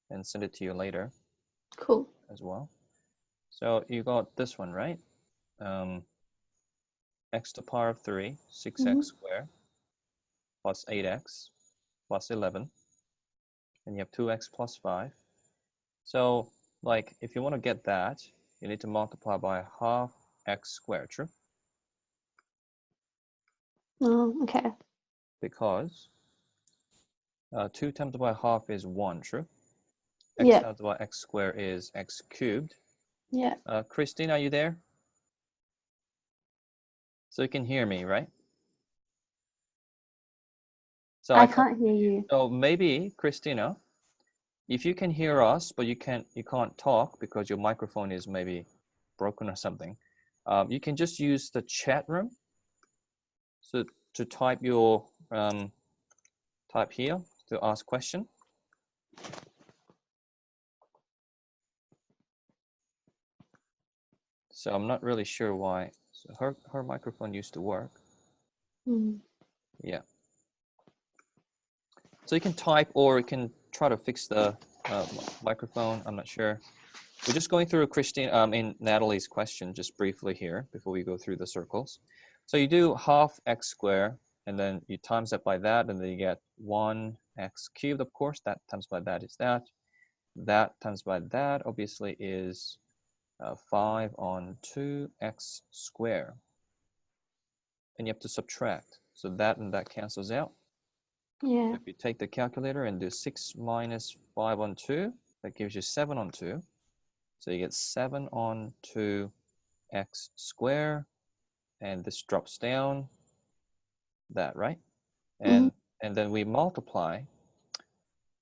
and send it to you later. Cool. As well. So you got this one, right? X to the power of 3, 6x squared, plus 8x, plus 11. And you have 2x plus 5. So, like, if you want to get that, you need to multiply by half x squared, true? Oh, okay. Because 2 times by half is 1, true? X Yeah. times by x squared is x cubed. Yeah. Christina, are you there? So you can hear me, right? So I can't hear you. So maybe, Christina, if you can hear us, but you can't talk because your microphone is maybe broken or something, you can just use the chat room. So to type your type here to ask question. So I'm not really sure why. So her microphone used to work. Yeah. So you can type, or you can try to fix the microphone. I'm not sure. We're just going through Christina in Natalie's question just briefly here before we go through the circles. So you do half x squared, and then you times that by that, and then you get 1x cubed, of course. That times by that is that. That times by that, obviously, is 5 on 2x squared. And you have to subtract. So that and that cancels out. Yeah. So if you take the calculator and do 6 minus 5 on 2, that gives you 7 on 2. So you get 7 on 2x squared, and this drops down, that, right? And then we multiply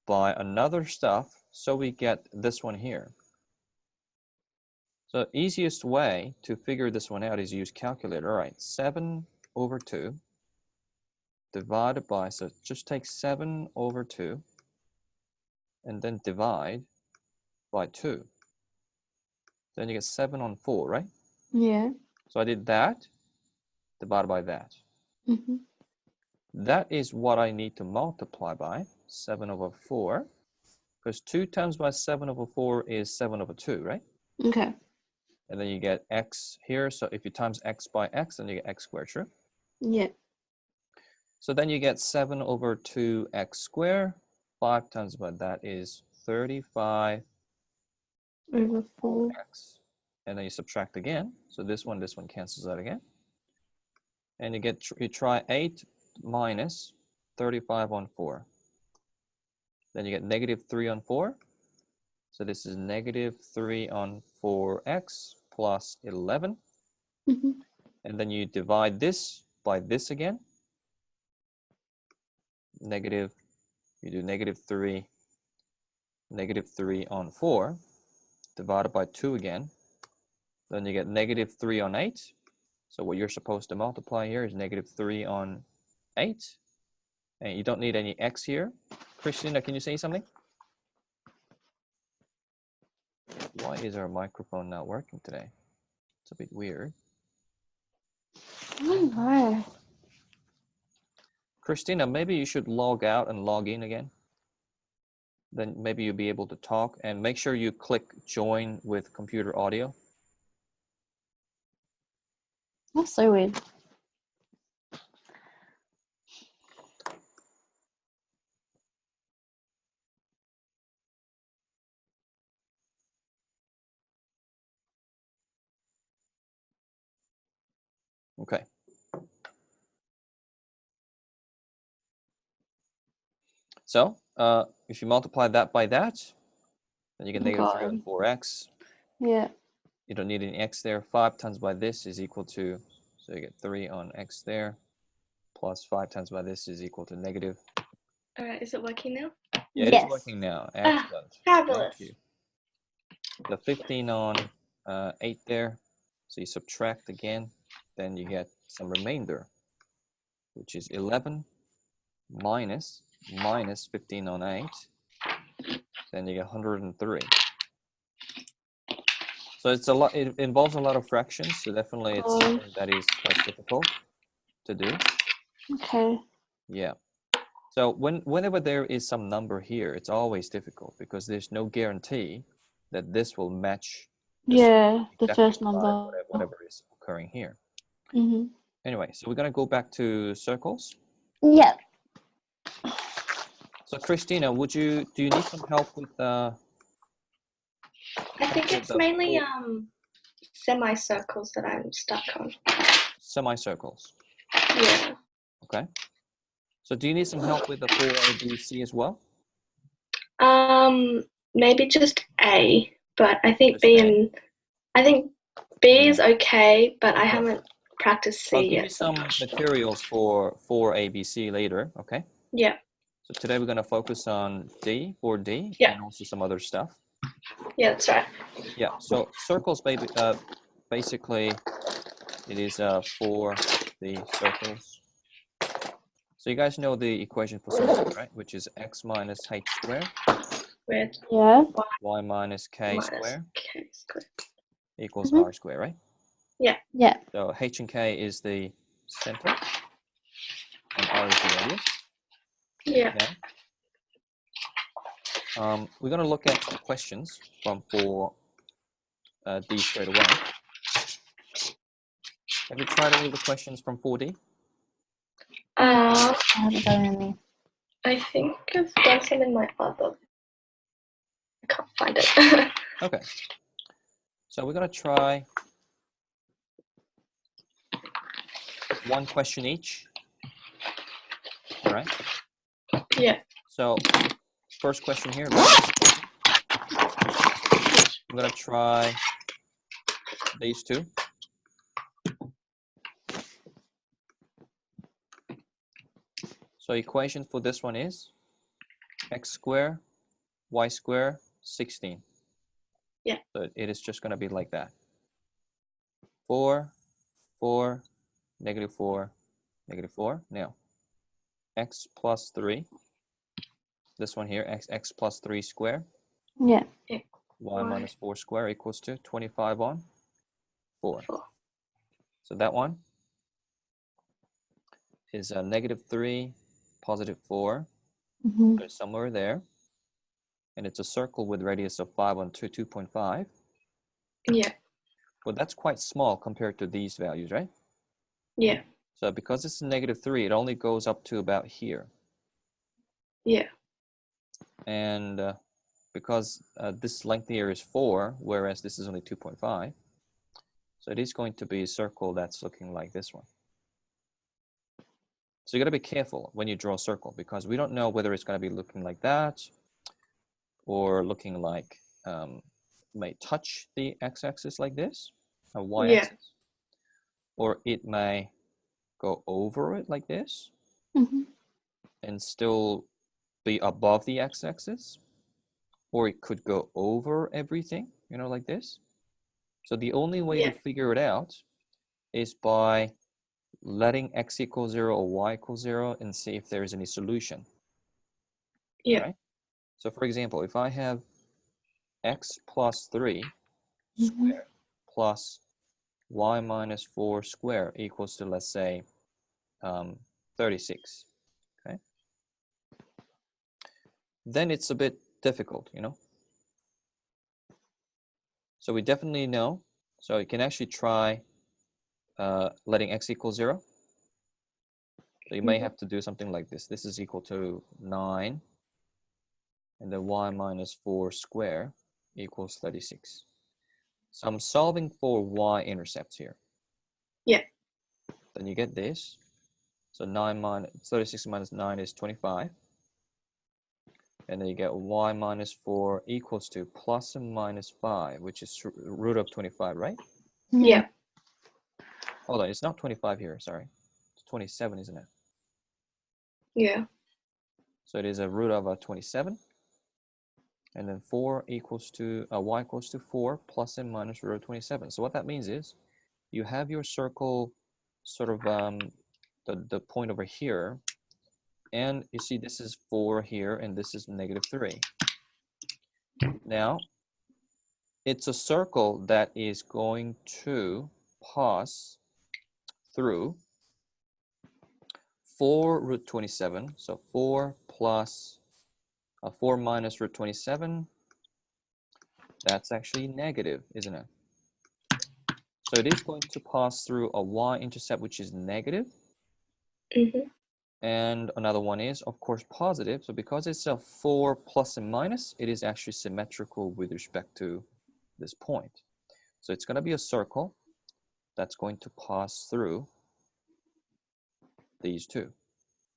by another stuff, so we get this one here. So easiest way to figure this one out is use calculator. All right, 7 over 2 divided by, so just take 7 over 2 and then divide by 2. Then you get 7 on 4, right? Yeah. So I did that divided by that. That is what I need to multiply by, 7 over 4, because 2 times by 7 over 4 is 7 over 2, right? Okay. And then you get x here, so if you times x by x, then you get x squared, true? Yeah. So then you get 7 over 2x squared. 5 times by that is 35 over 4. x. And then you subtract again. So this one cancels out again. And you try 8 minus 35 on 4. Then you get negative 3 on 4. So this is negative 3 on 4x plus 11. And then you divide this by this again. You do negative 3 on 4 divided by 2 again. Then you get negative 3 on 8. So what you're supposed to multiply here is negative 3 on 8. And you don't need any x here. Christina, can you say something? Why is our microphone not working today? It's a bit weird. I don't know. Christina, maybe you should log out and log in again. Then maybe you'll be able to talk, and make sure you click join with computer audio. That's so weird. Okay. So if you multiply that by that, then you get negative 3 on 4x. Yeah. You don't need any x there. 5 times by this is equal to, so you get 3 on x there, plus 5 times by this is equal to negative. All right, is it working now? Yeah, it is working now. Excellent. Fabulous. Thank you. The 15 on 8 there. So you subtract again, then you get some remainder, which is 11 minus 15 on 8. Then you get 103. So it's a lot. It involves a lot of fractions. So definitely it's something that is quite difficult to do. Okay. Yeah. So whenever there is some number here, it's always difficult because there's no guarantee that this will match Yeah, the exactly first by number. whatever is occurring here. Mm-hmm. Anyway, so we're going to go back to circles. Yeah. So Christina, do you need some help with I think it's mainly semicircles that I'm stuck on. semicircles? Yeah. Okay. So do you need some help with the 4ABC as well? Maybe just A, but I think Just B A? I think B is okay, but I haven't practiced C I'll give you yet. So I'm some not sure. materials for 4ABC later, okay? Yeah. So today we're going to focus on D, 4D, Yeah. and also some other stuff. Yeah, that's right. Yeah, so circles, basically, it is for the circles. So you guys know the equation for circles, right? Which is x minus h squared With Yeah. y minus k minus squared K squared. equals Mhm. r squared, right? Yeah. Yeah. So h and k is the center, and r is the radius. Yeah. Now, we're going to look at some questions from 4D straight away. Have you tried any of the questions from 4D? I haven't done any. I think I've done some in my other. I can't find it. Okay. So we're going to try one question each. All right. Yeah. So first question here. I'm going to try these two. So equation for this one is x squared, y squared, 16. Yeah. So it is just going to be like that. 4, 4, negative 4, negative 4. Now, x plus 3. This one here, x plus 3 squared. Yeah. Y minus 4 squared equals to 25 on 4. 4. So that one is a negative 3, positive 4. Mm-hmm. So somewhere there. And it's a circle with radius of 5 on 2.5. Yeah. Well, that's quite small compared to these values, right? Yeah. So because it's a negative 3, it only goes up to about here. Yeah. And because this length here is 4, whereas this is only 2.5, so it is going to be a circle that's looking like this one. So you got to be careful when you draw a circle because we don't know whether it's going to be looking like that or looking like may touch the x-axis like this, a y-axis, or it may go over it like this Mm-hmm. and still be above the x-axis, or it could go over everything, you know, like this. So the only way to figure it out is by letting x equal 0 or y equal 0 and see if there is any solution. Yeah. Right? So for example, if I have x plus 3 Mm-hmm. squared plus y minus 4 squared equals to, let's say, 36, okay? Then it's a bit difficult, you know? So we definitely know. So you can actually try letting x equal 0. So you may have to do something like this. This is equal to 9, and then y minus 4 squared equals 36. So I'm solving for y-intercepts here. Yeah. Then you get this. So 36 minus 9 is 25. And then you get y minus 4 equals to plus and minus 5, which is root of 25, right? Yeah. Hold on, it's not 25 here, sorry. It's 27, isn't it? Yeah. So it is a root of 27. And then 4 equals to, y equals to 4 plus and minus root of 27. So what that means is you have your circle sort of the point over here. And you see this is 4 here, and this is negative 3. Now, it's a circle that is going to pass through 4 root 27. So 4 plus 4 minus root 27. That's actually negative, isn't it? So it is going to pass through a y-intercept, which is negative. Mm-hmm. And another one is, of course, positive. So because it's a 4 plus and minus, it is actually symmetrical with respect to this point. So it's going to be a circle that's going to pass through these two,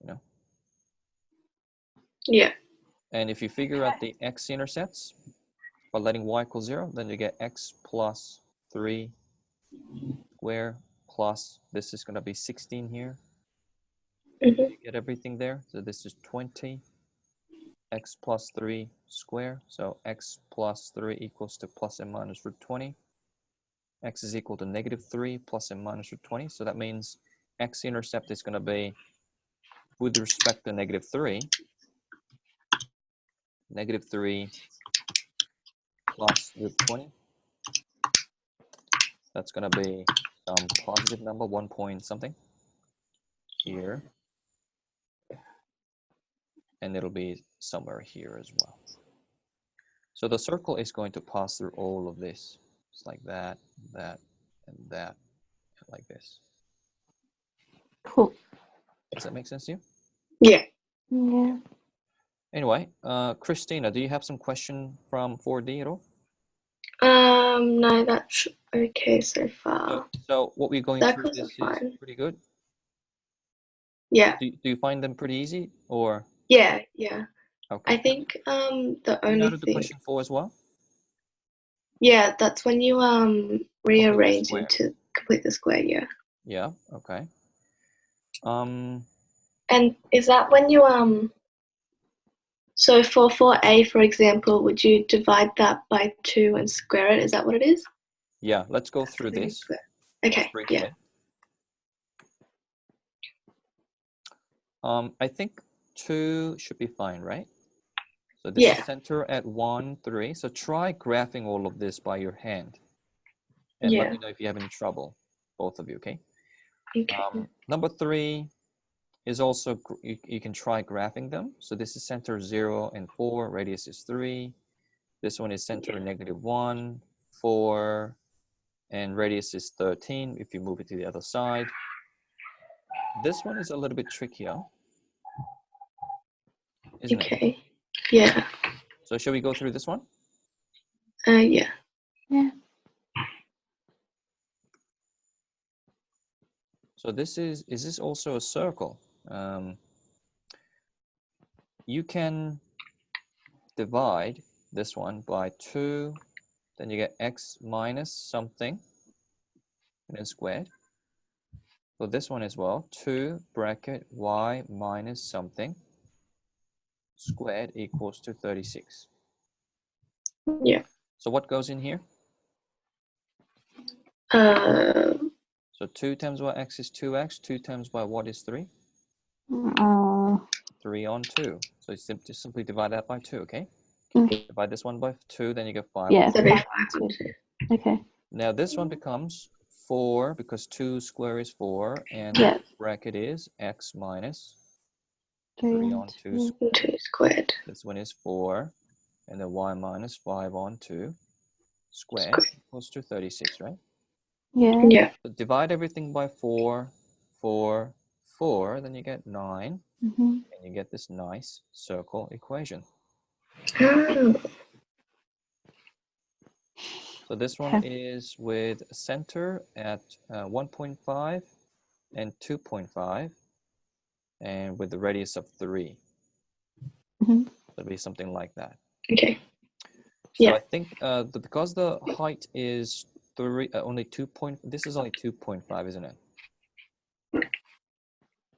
you know. Yeah. And if you figure out the x-intercepts by letting y equal 0, then you get x plus 3 square plus, this is going to be 16 here. Mm-hmm. You get everything there. So this is 20, x plus 3 square. So x plus 3 equals to plus and minus root 20. X is equal to negative 3 plus and minus root 20. So that means x-intercept is going to be, with respect to negative 3 plus root 20. That's going to be some positive number, 1 point something here. And it'll be somewhere here as well. So the circle is going to pass through all of this. It's like that, that, and that, and like this. Cool. Does that make sense to you? Yeah. Yeah. Anyway, Christina, do you have some question from 4D at all? No, that's okay so far. So what we're going through, Circles are this is fine. pretty good. Yeah. Do you find them pretty easy, or? Yeah, yeah. Okay. I think the Do you only know the thing, question 4 as well? yeah, that's when you rearrange square. into complete the square, yeah. Yeah, okay. And is that when you so for 4a, for example, would you divide that by 2 and square it? Is that what it is? Yeah, let's go through this. Okay, yeah. I think 2 should be fine, right? So this is center at 1, 3. So try graphing all of this by your hand. And let me know if you have any trouble, both of you, okay? Okay. Number 3 is also, you can try graphing them. So this is center 0 and 4, radius is 3. This one is center negative 1, 4, and radius is 13 if you move it to the other side. This one is a little bit trickier, isn't it? Yeah. So shall we go through this one? Yeah. Yeah. So this is this also a circle? You can divide this one by 2, then you get x minus something, and then squared. So this one as well, 2 bracket y minus something squared equals to 36. Yeah. So what goes in here? So 2 times y x is 2x, 2 times y what is 3? 3 on 2. So you simply divide that by 2, okay? Okay. Divide this one by 2, then you get 5 Yeah. on 2. Okay. Now this one becomes 4 because 2 square is 4, and Yeah. the bracket is x minus 3 3 on on 2 2 squared. This one is 4, and then y minus 5 on 2 squared equals to 36, right? Yeah. Yeah. So divide everything by 4, 4, 4, then you get 9, and you get this nice circle equation. Oh. So this one is with center at 1.5 and 2.5, and with the radius of 3. It'll be something like that. Okay. So I think because the height is only 2 point, this is only 2.5, isn't it?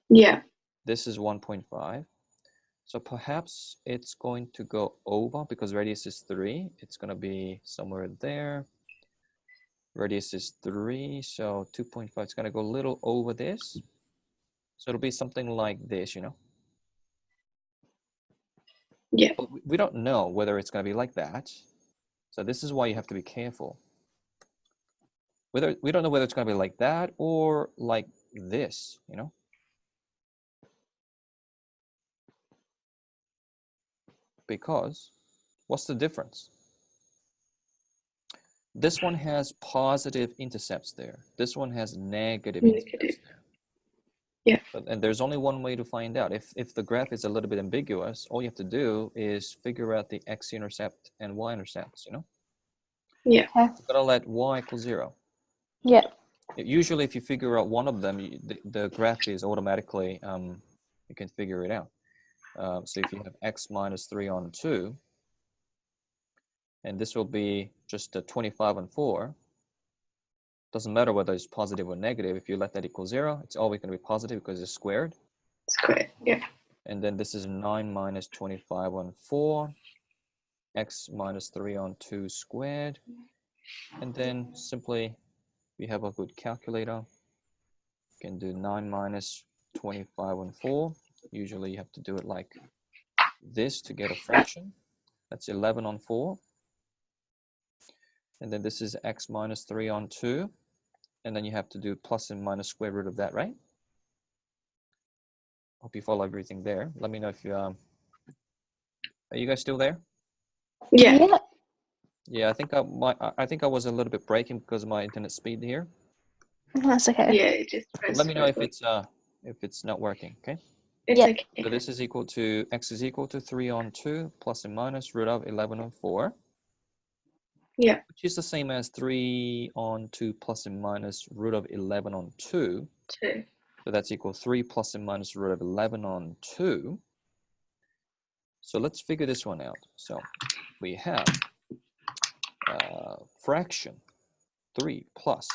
Yeah. This is 1.5. So perhaps it's going to go over because radius is 3. It's going to be somewhere there. Radius is 3, so 2.5 is going to go a little over this. So it'll be something like this, you know? Yeah. But we don't know whether it's going to be like that. So this is why you have to be careful. We don't know whether it's going to be like that or like this, you know? because what's the difference? This one has positive intercepts there. This one has negative intercepts there. Yeah. And there's only one way to find out. If the graph is a little bit ambiguous, all you have to do is figure out the x-intercept and y-intercepts, you know? Yeah. Okay. You've got to let y equal 0. Yeah. Usually if you figure out one of them, the graph is automatically, you can figure it out. So if you have x minus 3 on 2, and this will be just a 25 on 4, doesn't matter whether it's positive or negative. If you let that equal 0, it's always going to be positive because it's squared. It's great. Yeah. And then this is 9 minus 25 on 4, x minus 3 on 2 squared. And then simply, we have a good calculator. You can do 9 minus 25 on 4. Usually you have to do it like this to get a fraction. That's 11 on 4. And then this is x minus 3 on 2. And then you have to do plus and minus square root of that, right? Hope you follow everything there. Let me know if you, are you guys still there? Yeah. Yeah. Yeah, I think I was a little bit breaking because of my internet speed here. That's okay. Yeah. It just But let me know if it's not working, okay? It's Yeah. okay. So this is equal to, x is equal to 3 on 2 plus and minus root of 11 on 4. Yeah. Which is the same as 3 on 2 plus and minus root of 11 on 2. 2. So that's equal 3 plus and minus root of 11 on 2. So let's figure this one out. So we have fraction 3 plus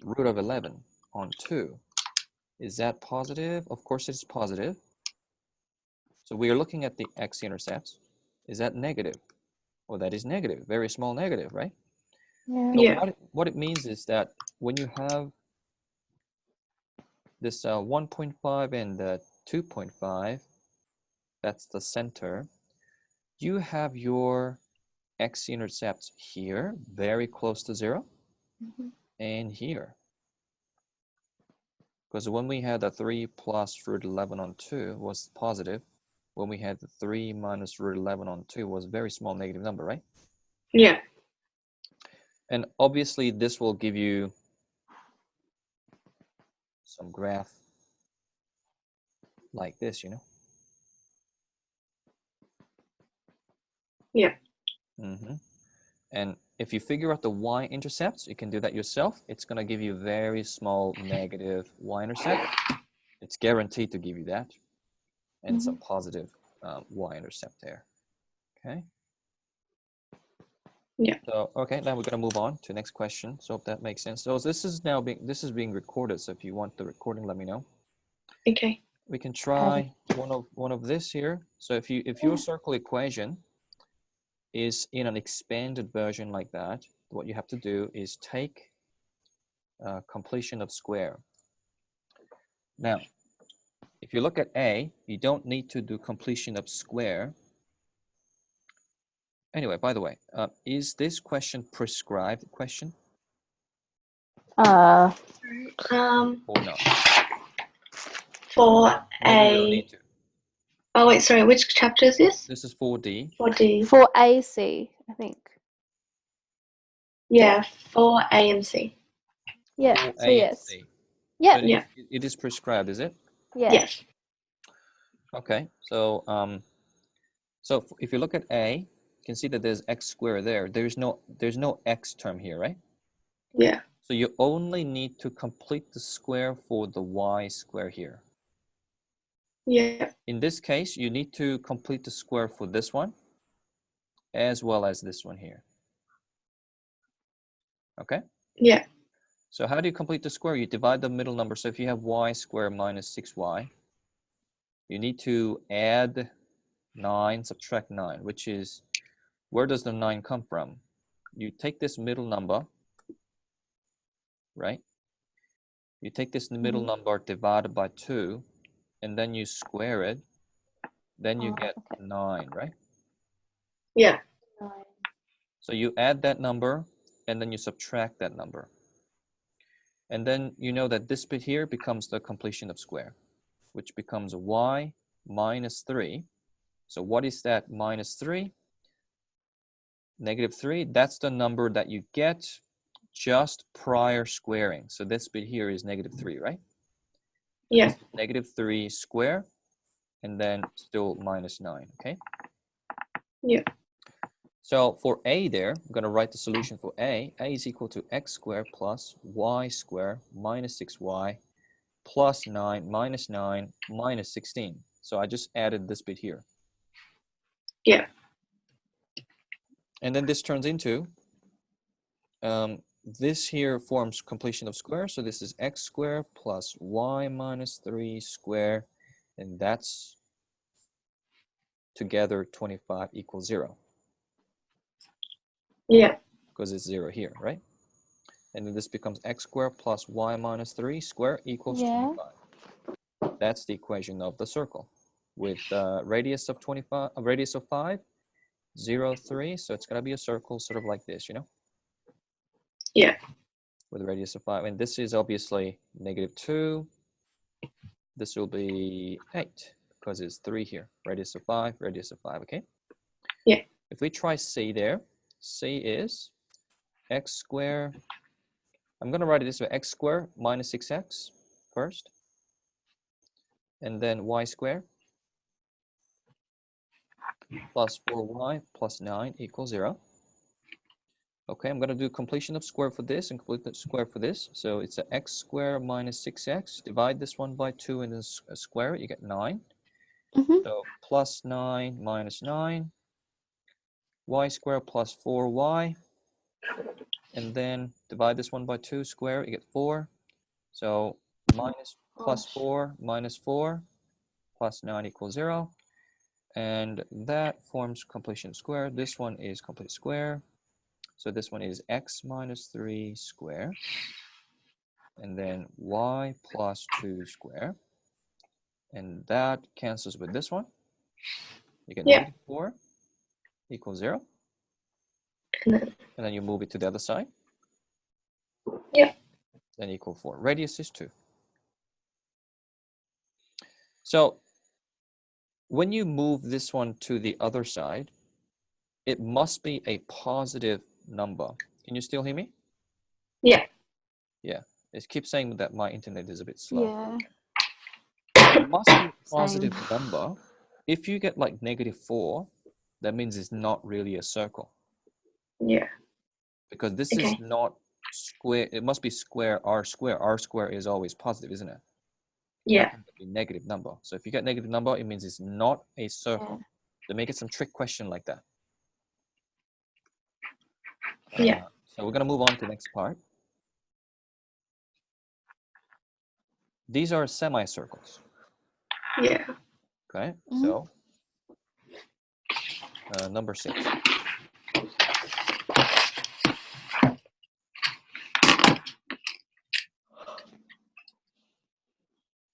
root of 11 on 2. Is that positive? Of course it's positive. So we are looking at the x-intercepts. Is that negative? Well, that is negative, very small negative, right? Yeah. So Yeah. what it means is that when you have this 1.5 and 2.5, that's the center, you have your x-intercepts here, very close to 0, and here. Because when we had the 3 plus root 11 on 2 was positive, when we had the 3 minus root 11 on 2 was a very small negative number, right? Yeah. And obviously this will give you some graph like this, you know? Yeah. And if you figure out the y-intercepts, you can do that yourself. It's going to give you very small negative y-intercept. It's guaranteed to give you that. And some positive y-intercept there. Okay? Yeah. So, okay, now we're going to move on to the next question. So if that makes sense. So this is now being recorded. So if you want the recording, let me know. Okay. We can try one of this here. So if your circle equation is in an expanded version like that, what you have to do is take completion of square. Now, if you look at A, you don't need to do completion of square. Anyway, by the way, is this question prescribed question Uh, or not? For Maybe you don't need to. Oh wait, sorry. Which chapter is this? This is 4D. 4D. for AC, I think. Yeah. 4A and C. Yeah. 4A So and yes. C. Yeah. So Yeah. it is prescribed, is it? Yeah. Yes. Okay. So so if you look at A, you can see that there's x squared there. There's no x term here, right? Yeah. So you only need to complete the square for the y square here. Yeah. In this case, you need to complete the square for this one as well as this one here. Okay? Yeah. So how do you complete the square? You divide the middle number. So if you have y squared minus 6y, you need to add 9, subtract 9, which is, where does the 9 come from? You take this middle number, right? You take this middle number divided by 2, and then you square it. Then you get 9, right? Yeah. So you add that number, and then you subtract that number. And then you know that this bit here becomes the completion of square, which becomes y minus 3 So what is that minus 3? Negative 3, that's the number that you get just prior squaring. So this bit here is negative 3, right? Yeah. Negative 3 square, and then still minus 9, okay? Yeah. So for a there, I'm going to write the solution for a. A is equal to x squared plus y squared minus 6y plus 9 minus 16. So I just added this bit here. Yeah. And then this turns into, this here forms completion of square. So this is x squared plus y minus 3 squared. And that's together 25 equals 0. Yeah. Because it's 0 here, right? And then this becomes x squared plus y minus 3 squared equals 25. That's the equation of the circle with radius of 25, radius of 5, 0, 3. So it's going to be a circle sort of like this, you know? Yeah. With a radius of 5. And this is obviously negative 2. This will be 8 because it's 3 here. Radius of 5, okay? Yeah. If we try c there, c is x squared. I'm going to write it this way, x squared minus 6x first. And then y squared plus 4y plus 9 equals 0. Okay, I'm going to do completion of square for this and complete the square for this. So it's a x squared minus 6x. Divide this one by 2 and then square it. You get 9. So plus 9 minus 9. Y squared plus 4y. And then divide this one by 2, square it. You get 4. So minus plus 4 minus 4 plus 9 equals 0. And that forms completion square. This one is complete square. So this one is x minus 3 square. And then y plus 2 square. And that cancels with this one. You get negative 4 equals 0. And then you move it to the other side. Yeah. Then equal 4. Radius is 2. So when you move this one to the other side, it must be a positive number. Can you still hear me? Yeah. Yeah. It keeps saying that my internet is a bit slow. Yeah. It must be a positive number. If you get like negative 4, that means it's not really a circle. Yeah. Because this is not square. It must be square r square. R square is always positive, isn't it? Yeah. A negative number. So if you get negative number, it means it's not a circle. So make it some trick question like that. Yeah. So we're going to move on to the next part. These are semicircles. Yeah. Okay, so number 6.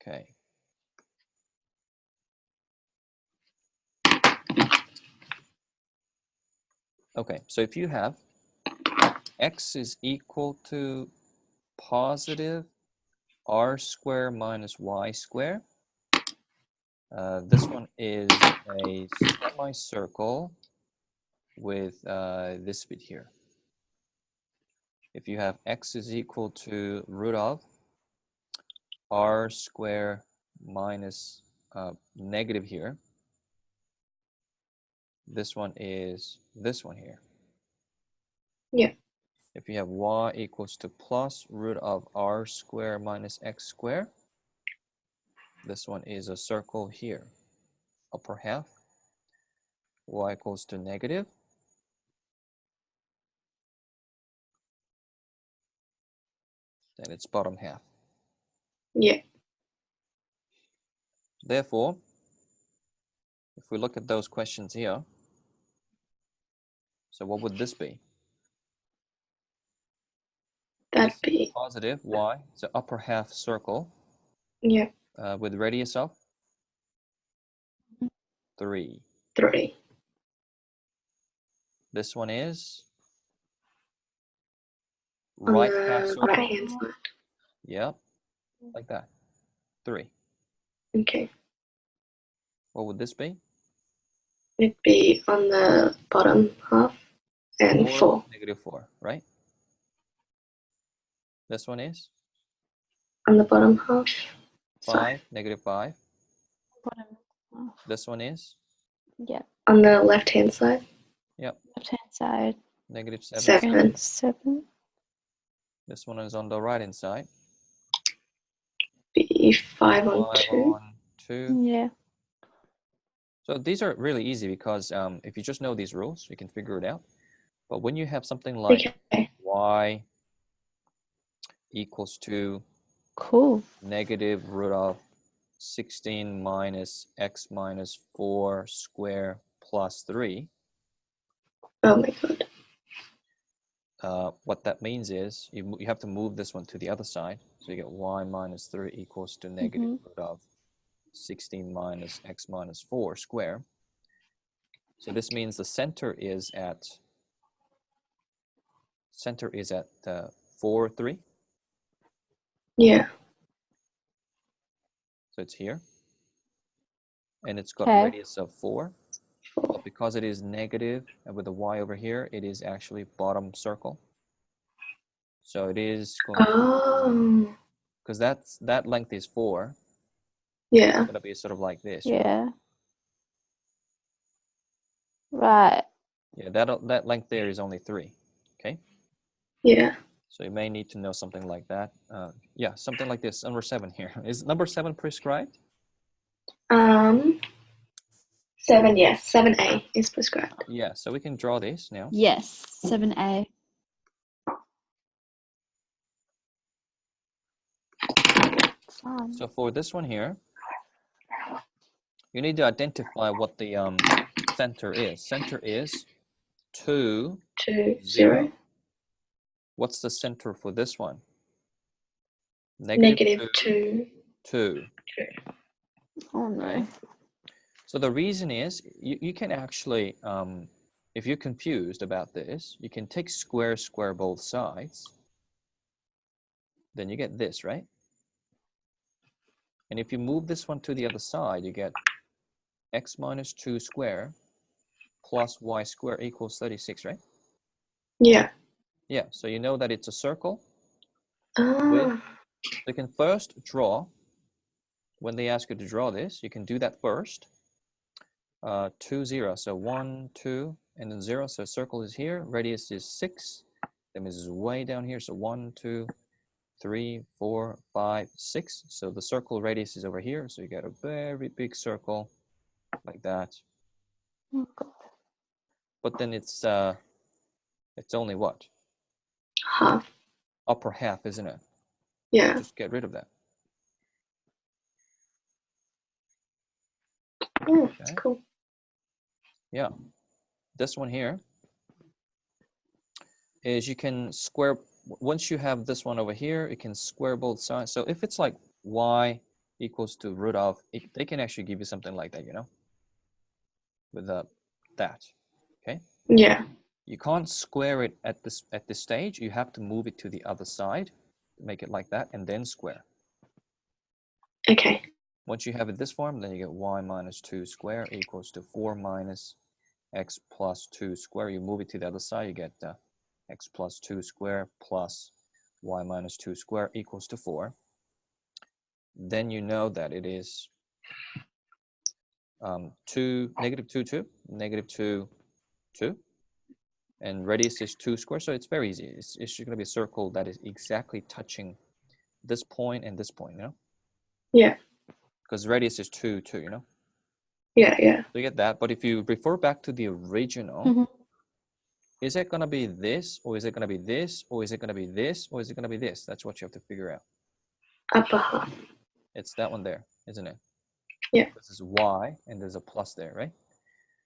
Okay. Okay, so if you have x is equal to positive r squared minus y squared, this one is a semicircle with this bit here. If you have x is equal to root of r squared minus negative here, this one is this one here. Yeah. If you have y equals to plus root of r squared minus x squared, this one is a circle here, upper half. Y equals to negative. Then it's bottom half. Yeah. Therefore, if we look at those questions here, so what would this be? That'd be positive y. It's an upper half circle. Yeah. With radius of 3. 3. This one is right half circle. Right hand side. Yep, like that. 3. Okay. What would this be? It'd be on the bottom half and 4. -4, right? This one is On the bottom half. 5, -5. Bottom half. This one is, Yeah. On the left-hand side. yep, Left-hand side. -7. 7. 7. This one is on the right-hand side. Be 5 on 5 2. on 2. Yeah. So these are really easy because if you just know these rules, you can figure it out. But when you have something like Okay. y equals to Cool. -√16 minus x minus 4 square plus 3, Oh my god. what that means is you have to move this one to the other side. So you get y minus 3 equals to -√16 minus x minus 4 square. So this means the center is at 4, 3. Yeah. So it's here. And it's got Okay. radius of 4. But because it is negative, and with the y over here, it is actually bottom circle. So it is going to, Oh. because that length is 4. Yeah. It's going to be sort of like this. Right? Yeah. Right. Yeah, that length there is only 3. Okay. Yeah. So you may need to know something like that. Yeah, something like this. Number 7 here. Is number 7 prescribed? 7, yes. 7A is prescribed. Yeah, so we can draw this now. Yes. 7A. Fun. So for this one here, you need to identify what the center is. Center is 2, 2, 0. 0. What's the center for this one? Negative 2. 2. Oh no. Okay. So the reason is you can actually, if you're confused about this, you can take square both sides. Then you get this, right? And if you move this one to the other side, you get x minus 2 square plus y square equals 36, right? Yeah. Yeah, so you know that it's a circle. Ah. You can first draw, when they ask you to draw this, you can do that first. 2, 0, so 1, 2, and then 0, so circle is here, radius is 6, that means it's way down here, so 1, 2, 3, 4, 5, 6, so the circle radius is over here, so you get a very big circle, like that. Oh god. But then it's only what? Half. Upper half, isn't it? Yeah. Just get rid of that. That's cool. Yeah. This one here is you can square, once you have this one over here, you can square both sides. So if it's like y equals to root of, they can actually give you something like that, you know, with that, okay? Yeah. You can't square it at this stage. You have to move it to the other side, make it like that, and then square. Okay. Once you have it this form, then you get y minus 2 square equals to 4 minus x plus 2 square. You move it to the other side, you get x plus 2 square plus y minus 2 square equals to 4. Then you know that it is 2, negative 2, 2, negative 2, 2. And radius is 2 square, so it's very easy. It's just going to be a circle that is exactly touching this point and this point, you know? Yeah. Because radius is 2, 2, you know? Yeah, yeah. So you get that. But if you refer back to the original, is it going to be this, or is it going to be this, or is it going to be this, or is it going to be this? That's what you have to figure out. Upper half. It's that one there, isn't it? Yeah. This is y, and there's a plus there, right?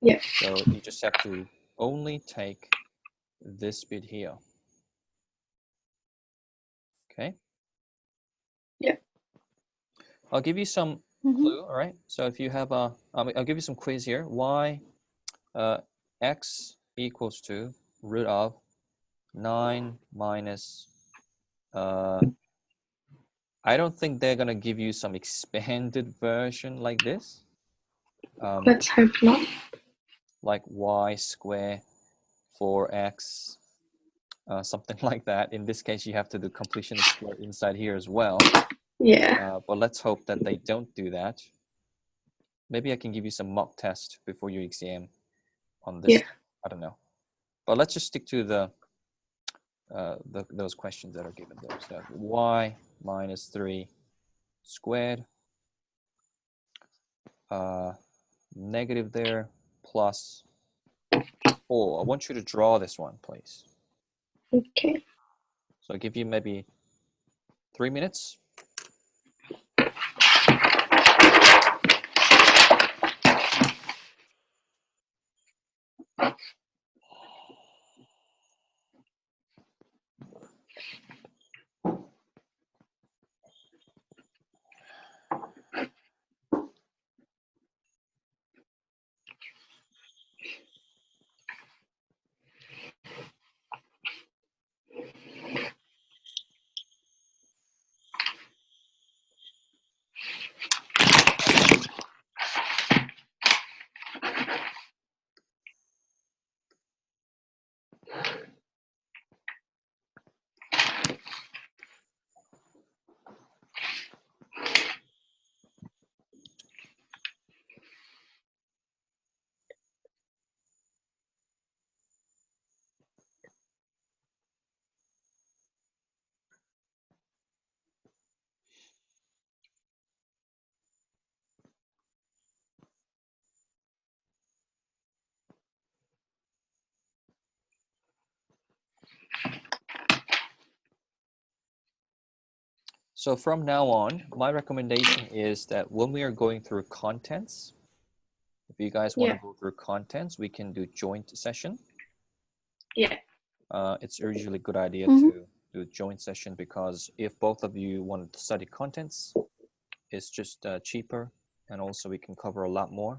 Yeah. So you just have to only take this bit here. Okay? Yeah. I'll give you some clue, all right? So if you have I'll give you some quiz here. Y, x equals to root of 9 minus, I don't think they're going to give you some expanded version like this. Let's hope not. like y square 4x, something like that. In this case, you have to do completion of square inside here as well. Yeah. But let's hope that they don't do that. Maybe I can give you some mock test before your exam on this. Yeah. I don't know. But let's just stick to those questions that are given there. So y minus 3 squared, negative there, plus 4. I want you to draw this one, please. Okay. So I'll give you maybe 3 minutes. So from now on, my recommendation is that when we are going through contents, if you guys want to go through contents, we can do joint session. Yeah. It's usually a good idea to do a joint session because if both of you want to study contents, it's just cheaper, and also we can cover a lot more.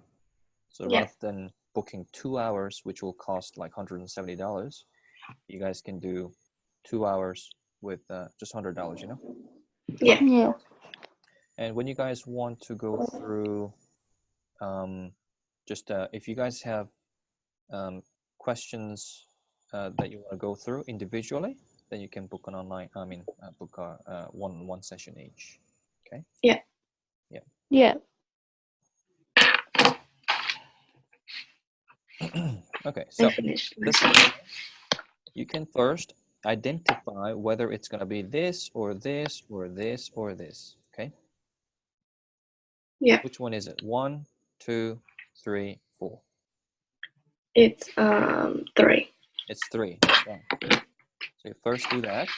So rather than booking 2 hours, which will cost like $170, you guys can do 2 hours with just $100, you know? Yeah. Yeah. And when you guys want to go through, if you guys have questions that you want to go through individually, then you can book an online, book a one session each. Okay? Yeah. Yeah. Yeah. Okay, so I finished. this, you can first identify whether it's going to be this or this or this or this. Okay? Yeah. Which one is it? 1, 2, 3, 4. It's 3. It's 3. Right. So you first do that,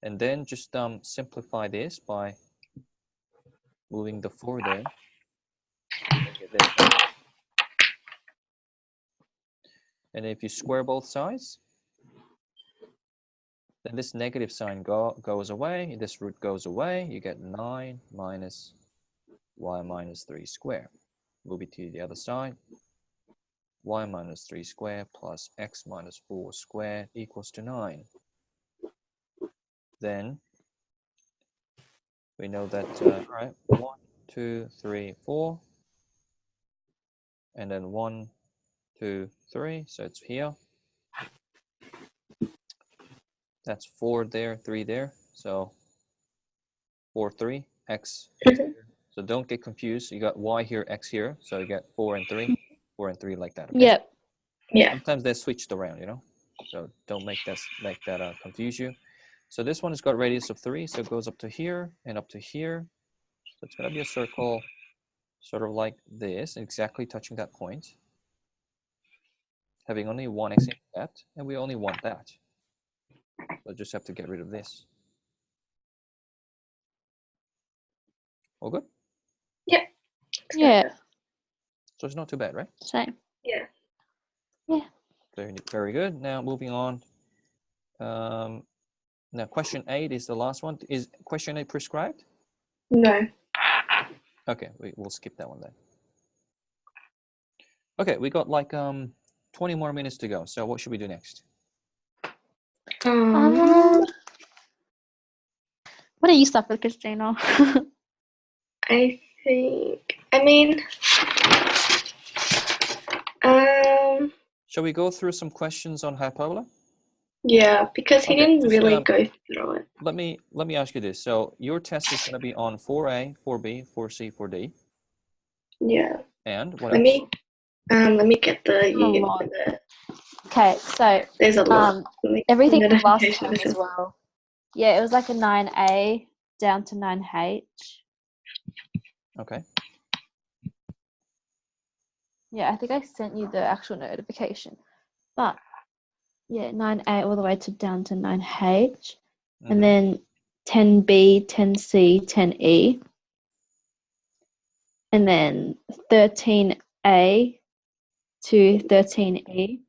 and then just simplify this by moving the 4 there. Make it this. And if you square both sides, then this negative sign goes away, this root goes away, you get 9 minus y minus 3 squared. Move it to the other side. Y minus 3 squared plus x minus 4 squared equals to 9. Then we know that, all right, 1, 2, 3, 4, and then 1, 2, 3, so it's here. That's 4 there, 3 there, so 4, 3, x is here. So don't get confused. You got y here, x here, so you get 4 and 3, 4 and 3 like that. Okay? Yep. Yeah. Sometimes they're switched around, you know, so don't make that confuse you. So this one has got radius of 3, so it goes up to here and up to here. So it's going to be a circle sort of like this, exactly touching that point, having only one x intercept, and we only want that. So just have to get rid of this. All good? Yeah. Yeah. So it's not too bad, right? Same. Yeah. Yeah. Very, very good. Now moving on. Now question 8 is the last one. Is question 8 prescribed? No. Okay, we'll skip that one then. Okay, we got like 20 more minutes to go. So what should we do next? What do you start with, Christina? I think, I mean, Shall we go through some questions on hyperbola? Yeah, because he Okay, didn't just, really go through it. Let me ask you this. So your test is going to be on 4A, 4B, 4C, 4D. Yeah. And what Let else? me get the lot. Okay, so there's a lot. everything from last Notification time as messages. well. Yeah, it was like a 9A down to 9H. Okay. Yeah, I think I sent you the actual notification. But yeah, 9A all the way to down to 9H. And then 10B, 10C, 10E. And then 13A to 13E.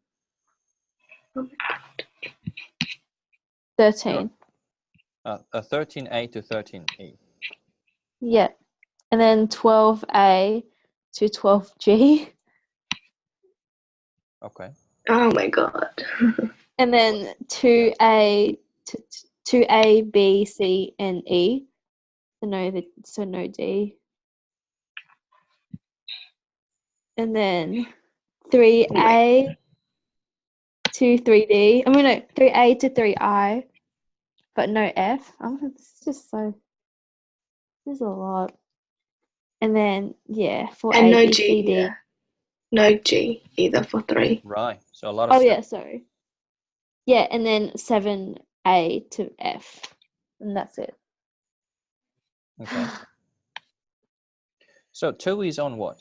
13. A 13A to 13E. Yeah. And then 12A to 12G. Okay. Oh my god. And then 2A to 2A, B, C, and E. So no D. And then 3A to 3D. I mean, no, 3A to 3I, but no F. This is just so. This is a lot. And then for And A, no B, G C, D. either. No G either for 3. Right. So a lot of Oh stuff. yeah, sorry. Yeah, and then 7A to F, and that's it. Okay. So 2 is on what?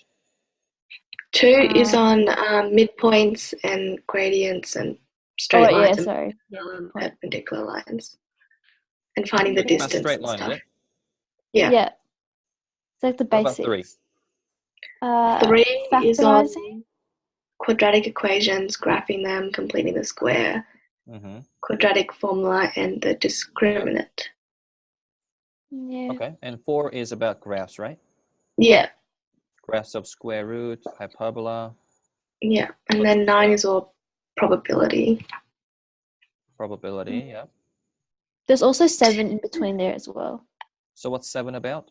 2 is on midpoints and gradients and straight lines and sorry. perpendicular lines. And finding the Talking about distance straight and line, is stuff. it? Yeah. Yeah. It's like the What about basics. 3 is on Factorizing. quadratic equations, graphing them, completing the square, quadratic formula, and the discriminant. Yeah. Okay. And 4 is about graphs, right? Yeah. Graphs of square root, hyperbola. Yeah. And then 9 is all probability. Probability, yeah. There's also 7 in between there as well. So what's 7 about?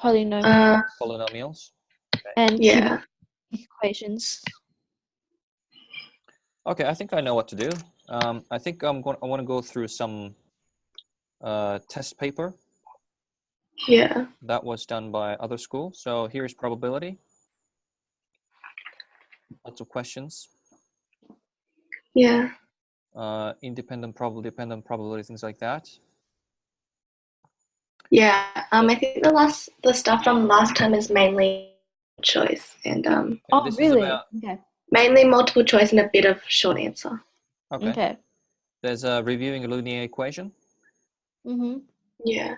Polynomials. Polynomials. Okay. And Yeah. cubic equations. Okay, I think I know what to do. I think I want to go through some test paper. Yeah. That was done by other school. So here's probability. Lots of questions. Yeah. Independent probability, dependent probability, things like that. Yeah. I think the stuff from last time is mainly choice and This really? is about, Okay. mainly multiple choice and a bit of short answer. okay. There's reviewing a linear equation. Yeah.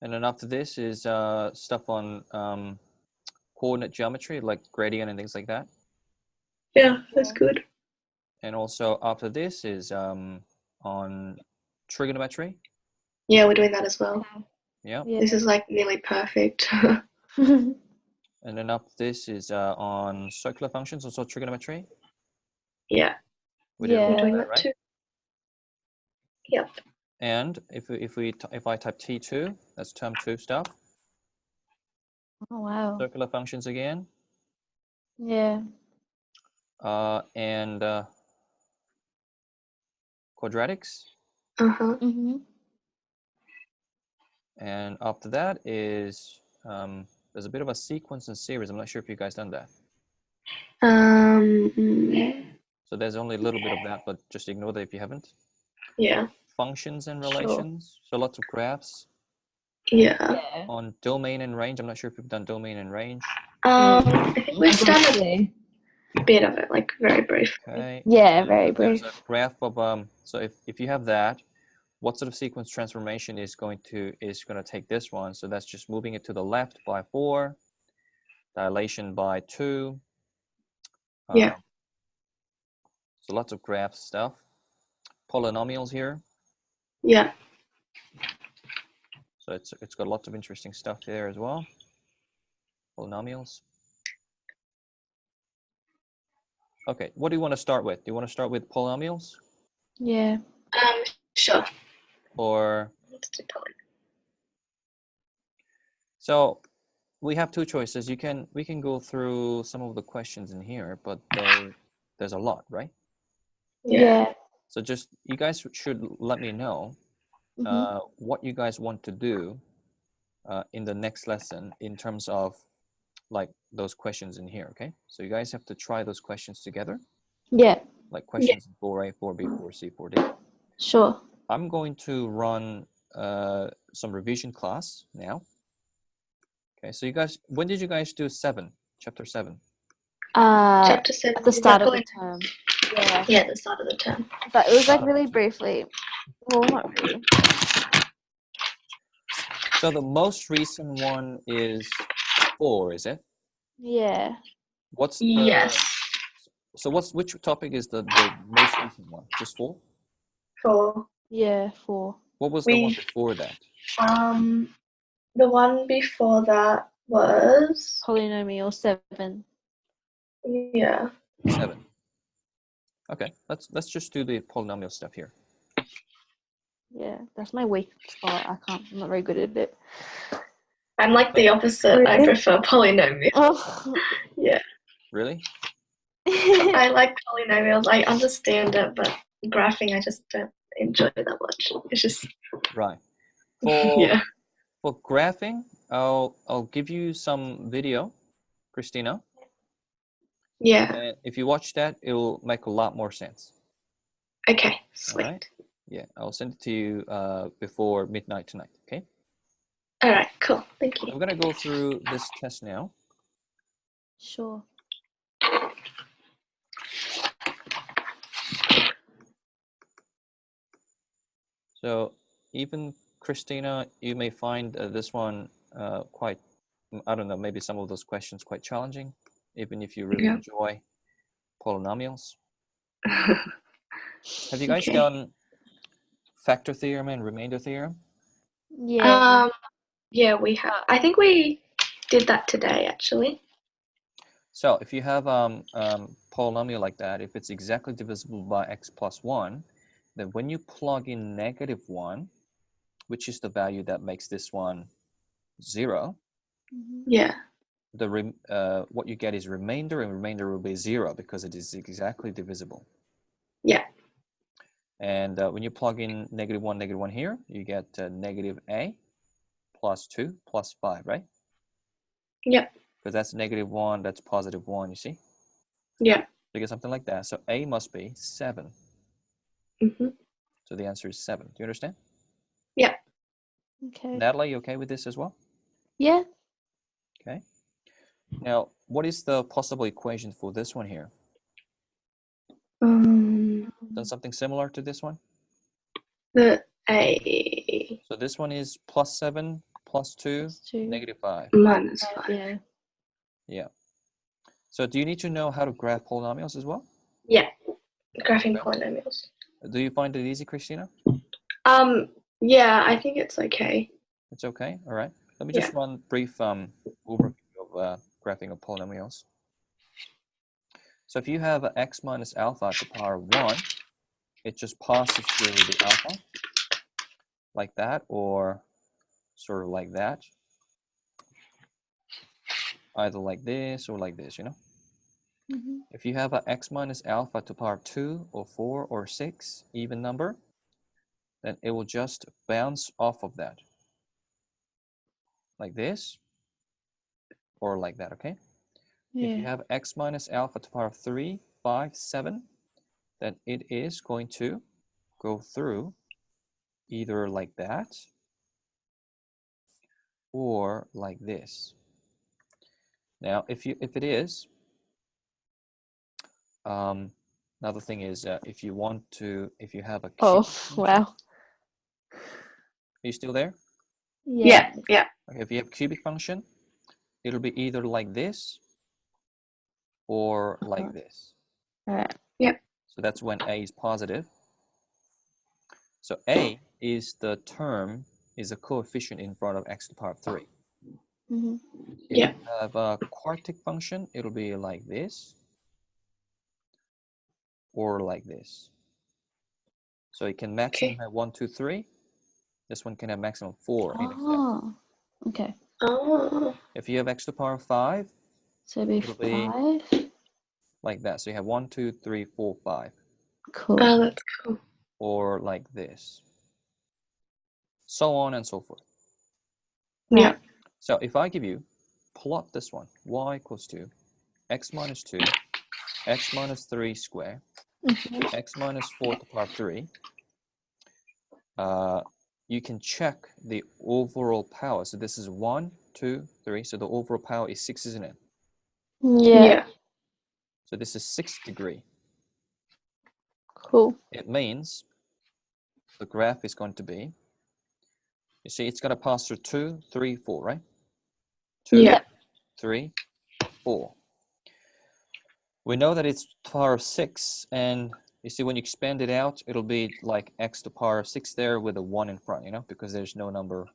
And then after this is stuff on coordinate geometry, like gradient and things like that. Yeah, that's good. And also after this is on trigonometry. Yeah, we're doing that as well. Yeah. This is like nearly perfect. And then after this is on circular functions, also trigonometry. Yeah. We did all We're doing that, that right? too. Yep. And if I type T2, that's term 2 stuff. Oh wow. Circular functions again. Yeah. And quadratics. And after that is there's a bit of a sequence and series. I'm not sure if you guys done that. So there's only a little bit of that, but just ignore that if you haven't. Yeah. Functions and relations. So lots of graphs. Yeah. On domain and range. I'm not sure if you've done domain and range. I think we've done a bit of it, like very brief. Okay. Yeah, very There's brief. a graph of so if you have that, what sort of sequence transformation is going to take this one? So that's just moving it to the left by 4, dilation by 2. Yeah. So lots of graph stuff. Polynomials here. Yeah. So it's got lots of interesting stuff there as well. Polynomials. Okay, what do you want to start with? Do you want to start with polynomials? Yeah. Sure. Or so we have two choices. We can go through some of the questions in here, but there's a lot, right? Yeah. So just, you guys should let me know what you guys want to do in the next lesson in terms of like those questions in here, okay? So you guys have to try those questions together. Yeah. Like questions in 4A, 4B, 4C, 4D. Sure. I'm going to run some revision class now. Okay, so you guys, when did you guys do chapter 7? Chapter 7. At the start of the term. Yeah. Yeah, at the start of the term. But it was like Start of really the term. briefly. Well, not really. So the most recent one is 4, is it? Yeah. What's the, Yes. so which topic is the most recent one? Just 4? 4. Yeah, 4. What was the one before that? The one before that was Polynomial 7. yeah. 7. Okay, let's just do the polynomial stuff here. Yeah, that's my weak spot. I'm not very good at it. I'm like the opposite. I Really? prefer polynomials. Oh. Yeah. Really? I like polynomials. I understand it, but graphing I just don't enjoy that much. It's just Right. For yeah. for graphing, I'll give you some video, Christina. Yeah. And if you watch that, it'll make a lot more sense. Okay. Sweet. All right? Yeah, I'll send it to you before midnight tonight, okay? All right. Cool. Thank So you. we're going to go through this test now. Sure. So even Christina, you may find this one quite, I don't know, maybe some of those questions quite challenging, even if you really Yeah. enjoy polynomials. Have you guys Okay. done factor theorem and remainder theorem? Yeah. Yeah, we have. I think we did that today, actually. So if you have polynomial like that, if it's exactly divisible by x plus 1, then when you plug in -1, which is the value that makes this one 0, Yeah. what you get is remainder, and remainder will be 0 because it is exactly divisible. Yeah. And when you plug in -1 here, you get -a plus 2 plus 5, right? Yep. Because that's -1, that's +1, you see? Yeah. So you get something like that. So a must be 7. Mhm. So the answer is 7. Do you understand? Yeah. Okay. Natalie, you okay with this as well? Yeah. Okay. Now, what is the possible equation for this one here? Done something similar to this one? The A So this one is +7, +2, +2. -5. minus 5. Yeah. Yeah. So do you need to know how to graph polynomials as well? Yeah. Graphing Okay. polynomials. Do you find it easy, Christina? Yeah, I think it's okay. It's okay. All right. Let me Yeah. just run brief overview of graphing of polynomials. So if you have x minus alpha to the power 1, it just passes through the alpha like that, or sort of like that. Either like this or like this, you know? If you have a x minus alpha to the power 2 or 4 or 6 even number, then it will just bounce off of that. Like this, or like that, okay? Yeah. If you have x minus alpha to the power 3, 5, 7, then it is going to go through either like that or like this. Now, if it is, another thing is if you have a cubic function, Wow. are you still there? Yeah. Yeah. Okay, if you have cubic function, it'll be either like this or like this. Alright. Yep. So that's when a is positive. So a is the term, is a coefficient in front of x to the power 3. If Yeah. you have a quartic function, it'll be like this or like this. So it can maximum have 1, 2, 3. This one can have maximum 4 in exact. Oh. Okay. Oh. If you have x to the power 5, So it'll be it'll be 5. like that. So you have 1, 2, 3, 4, 5. Cool. Oh, that's cool. Or like this. So on and so forth. Yeah. So if I give you, plot this one, y equals to x minus 2, x minus 3 square, x minus 4 to the power 3, you can check the overall power. So this is 1, 2, 3. So the overall power is 6, isn't it? Yeah. So this is 6th degree. Cool. It means the graph is going to be, you see, it's going to pass through 2, 3, 4, right? 2, Yeah. 3, 4. We know that it's power of 6, and you see when you expand it out, it'll be like x to the power of 6 there with a 1 in front, you know, because there's no number.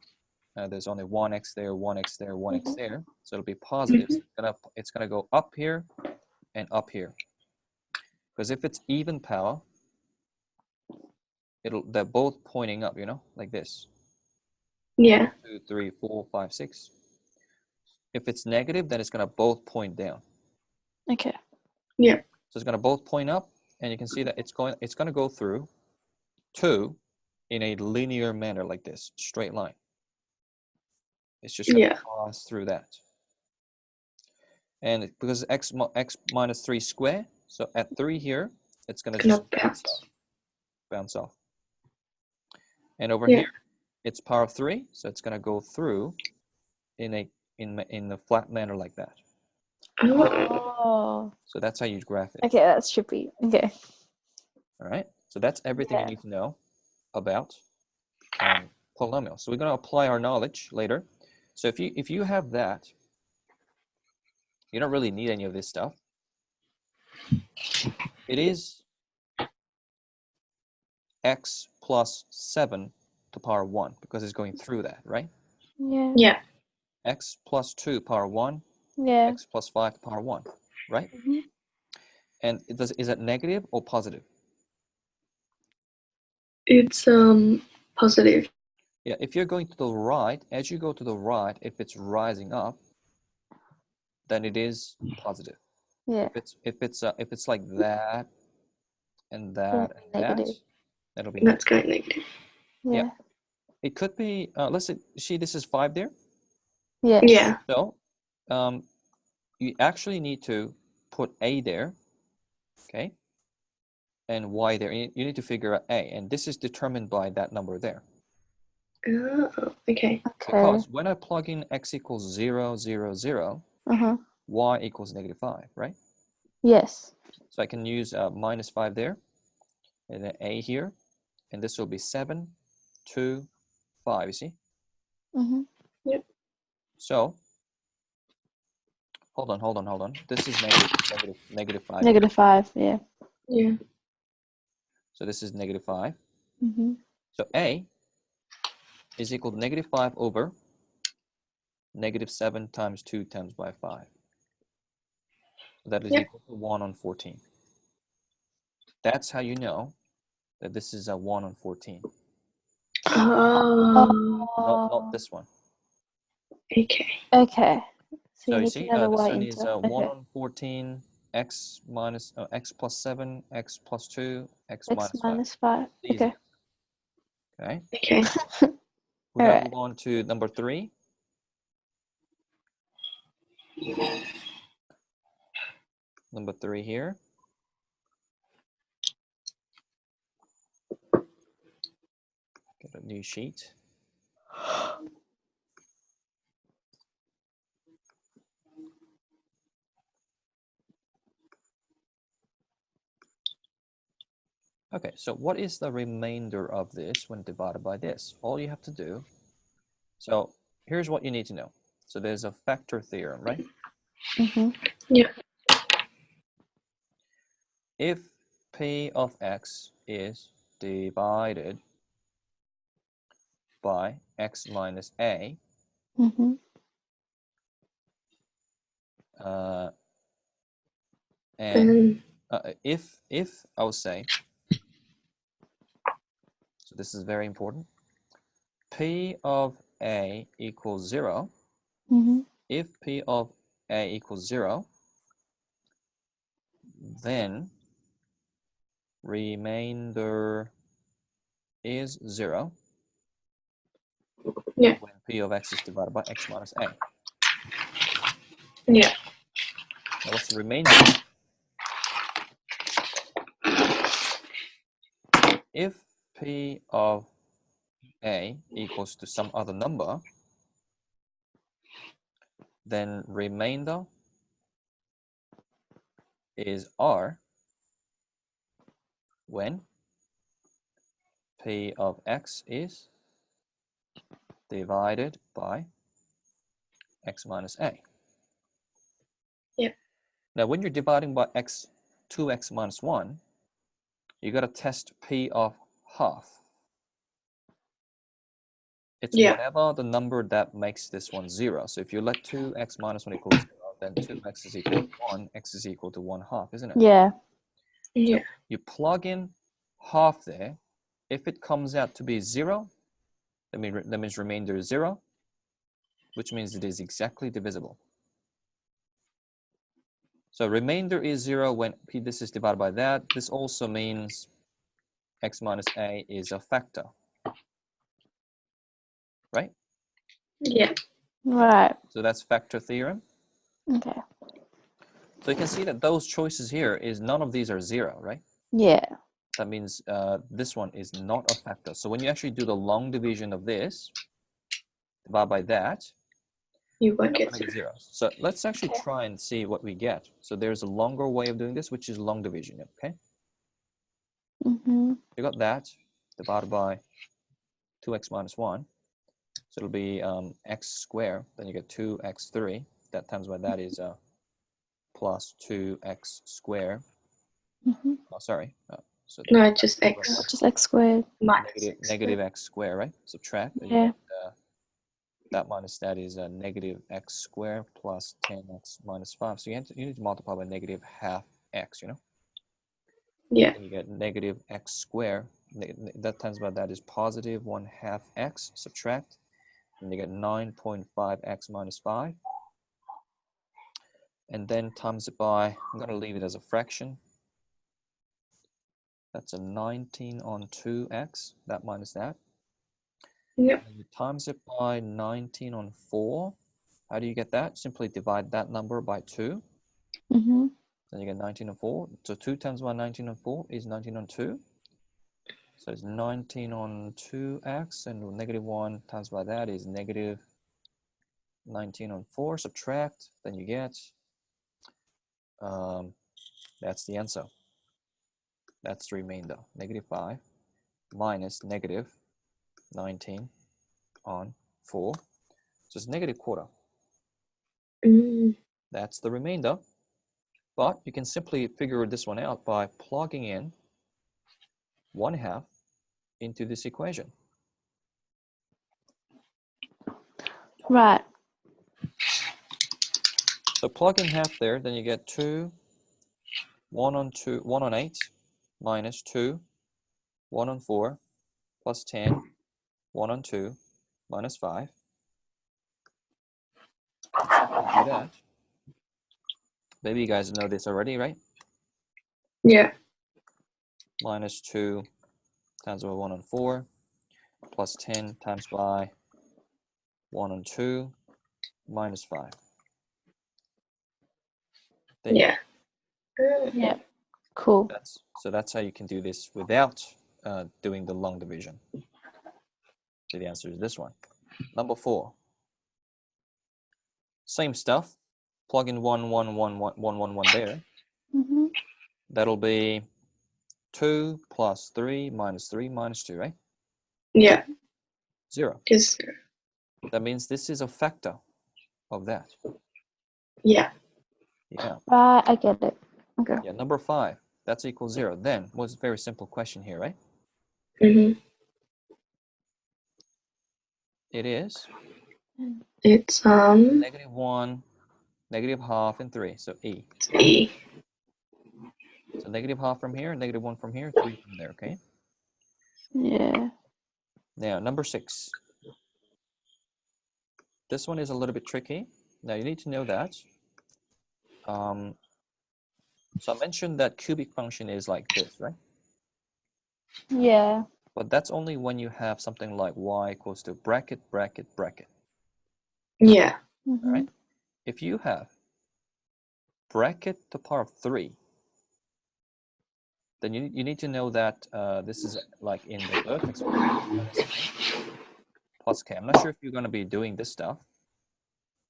There's only 1x there, 1x there, 1x there. So it'll be positive. So it's gonna go up here and up here. Because if it's even power, they're both pointing up, you know, like this. Yeah. 1, 2, 3, 4, 5, 6. If it's negative, then it's gonna both point down. Okay. Yeah. So it's gonna both point up, and you can see that it's gonna go through 2 in a linear manner like this, straight line. It's just gonna pass through that. And because x minus 3 square, so at 3 here, it's gonna just bounce off. And over here, it's power of 3, so it's gonna go through in a flat manner like that. Oh. So that's how you graph it. Okay, that's trippy. Okay. All right. So that's everything you need to know about polynomials. So we're gonna apply our knowledge later. So if you have that, you don't really need any of this stuff. It is x plus 7 to power 1 because it's going through that, right? Yeah. X plus 2 power 1, Yeah. x plus 5 to power 1, right? And is it negative or positive? It's positive. Yeah, if you're going to the right, as you go to the right, if it's rising up, then it is positive. Yeah. If it's like that and that and negative. that, that'll be That's negative. going negative. Yeah. It could be, let's see, this is 5 there. Yes. Yeah. So you actually need to put a there, okay, and y there. You need to figure out a, and this is determined by that number there. Oh, okay. Because when I plug in x equals 0, 0, 0, y equals negative 5, right? Yes. So I can use minus 5 there, and then a here, and this will be 7, 2, 5, you see? Yep. So, hold on. This is negative 5. Negative 5, yeah. Yeah. So this is negative 5. So a is equal to negative 5 over negative 7 times 2 times by 5. So that is equal to 1 on 14. That's how you know that this is a 1 on 14. Oh. Not this one. Okay. Okay. So you need see, to know the this y one is into. 1 on 14, x plus 7, x plus 2, x minus 5. Easy. Okay. Okay. Okay. We're going to move on to number 3. Number 3 here. Get a new sheet. Okay, so what is the remainder of this when divided by this? All you have to do, so here's what you need to know. So there's a factor theorem, right? Yeah. If p of x is divided by x minus a, and if I would say, so this is very important, p of a equals 0, if p of a equals 0, then remainder is 0 Yeah. when p of x is divided by x minus a. Yeah. Now what's the remainder? If p of a equals to some other number, then remainder is r when p of x is divided by x minus a. Yep. Now when you're dividing by 2x minus 1, you got to test p of half. It's whatever the number that makes this one 0. So if you let 2x minus 1 equal 0, then 2x is equal to 1, x is equal to 1/2, isn't it? Yeah. Yeah. So you plug in half there. If it comes out to be 0, that means remainder is 0, which means it is exactly divisible. So remainder is 0 when this is divided by that. This also means x minus a is a factor, right? Yeah. Right. So that's factor theorem. Okay. So you can see that those choices here is none of these are 0, right? Yeah. That means this one is not a factor. So when you actually do the long division of this, divide by that, You won't you're get not going to 0. get 0. So let's actually try and see what we get. So there's a longer way of doing this, which is long division, okay? Mm-hmm. You got that divided by 2x minus 1. So it'll be x squared. Then you get 2x3. That times by that is plus 2x squared. Mm-hmm. Oh, sorry. So No, it's just x Just x squared. minus x negative x squared, right? Subtract. And Yeah. you get, that minus that is negative x squared plus 10x minus 5. So you need to multiply by negative half x, you know? Yeah. And you get negative x squared. That times by that is positive 1/2 x. Subtract. And you get 9.5x minus 5. And then times it by, I'm going to leave it as a fraction. That's a 19 on 2x, that minus that. Yep. And you times it by 19 on 4. How do you get that? Simply divide that number by 2. Mm-hmm. Then you get 19 on 4. So 2 times by 19 on 4 is 19 on 2. So it's 19 on 2x, and negative 1 times by that is negative 19 on 4. Subtract, then you get, that's the answer. That's the remainder. Negative 5 minus negative 19 on 4. So it's negative quarter. That's the remainder. But you can simply figure this one out by plugging in 1/2 into this equation. Right. So plug in half there, then you get 1 on 8 minus 2, 1 on 4 plus 10, 1 on 2 minus 5. Do that. Maybe you guys know this already, right? Yeah. Minus 2 times by 1 on 4 plus 10 times by 1 on 2 minus 5. Yeah. Yeah. Cool. So that's how you can do this without doing the long division. So the answer is this one. Number 4. Same stuff. Plug in 1, 1, 1, 1, 1, 1, 1 there. Mm-hmm. That'll be 2 plus 3 minus 3 minus 2, right? Yeah. 0. Just That means this is a factor of that. yeah. Yeah. Right, I get it. Okay. Yeah, number 5. That's equal 0. Then, was a very simple question here, right? Mm-hmm. It is It's negative 1, negative half, and 3. So E. it's E. So negative half from here, negative 1 from here, 3 from there, okay? Yeah. Now, number 6. This one is a little bit tricky. Now, you need to know that So I mentioned that cubic function is like this, right? Yeah. But that's only when you have something like y equals to bracket, bracket, bracket. Yeah. Mhm. All right. If you have bracket to the power of 3, then you need to know that this is like in the vertex minus k plus k. I'm not sure if you're going to be doing this stuff,